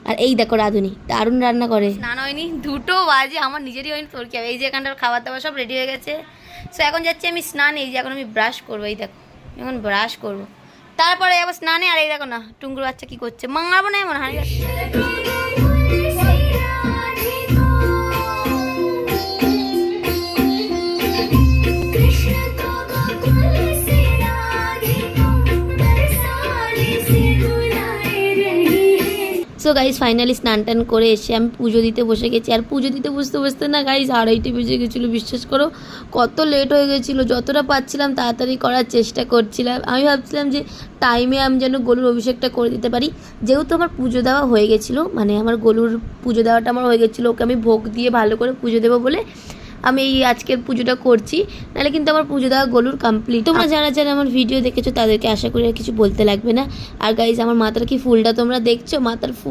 আর এই দেখো রাঁধুনি দারুণ রান্না করে। স্নান হয়নি, 2টো বাজে, আমার নিজেরই হয়নি, তোর কি হবে। এই যে এখানটার খাবার দাবার সব রেডি হয়ে গেছে। সো এখন যাচ্ছি আমি স্নান। এই যে এখন আমি ব্রাশ করবো, এই দেখো এখন ব্রাশ করবো, তারপরে যাবো স্নানে। আর এই দেখো না টুঙ্গুর বাচ্চা কি করছে, মাংড়াবো না এমন হাঁড়ি। সো গাইজ ফাইনালি স্নান টান করে এসে আমি পুজো দিতে বসে গেছি। আর পুজো দিতে বসতে বসতে না গাইজ 2:30 বেজে গেছিলো, বিশ্বাস করো কত লেট হয়ে গেছিলো। যতটা পাচ্ছিলাম তাড়াতাড়ি করার চেষ্টা করছিলাম। আমি ভাবছিলাম যে টাইমে আমি যেন গলুর অভিষেকটা করে দিতে পারি, যেহেতু আমার পুজো দেওয়া হয়ে গেছিলো, মানে আমার গলুর পুজো দেওয়াটা আমার হয়ে গেছিলো। ওকে আমি ভোগ দিয়ে ভালো করে পুজো দেবো বলে আমি এই আজকের পুজোটা করছি, নাহলে কিন্তু আমার পুজো দেওয়া গলুর কমপ্লিট। তোমরা যারা যারা আমার ভিডিও দেখেছো তাদেরকে আশা করি আর কিছু বলতে লাগবে না। আর গাইজ আমার মাথার কি ফুলটা তোমরা দেখছো, মাথার ফুল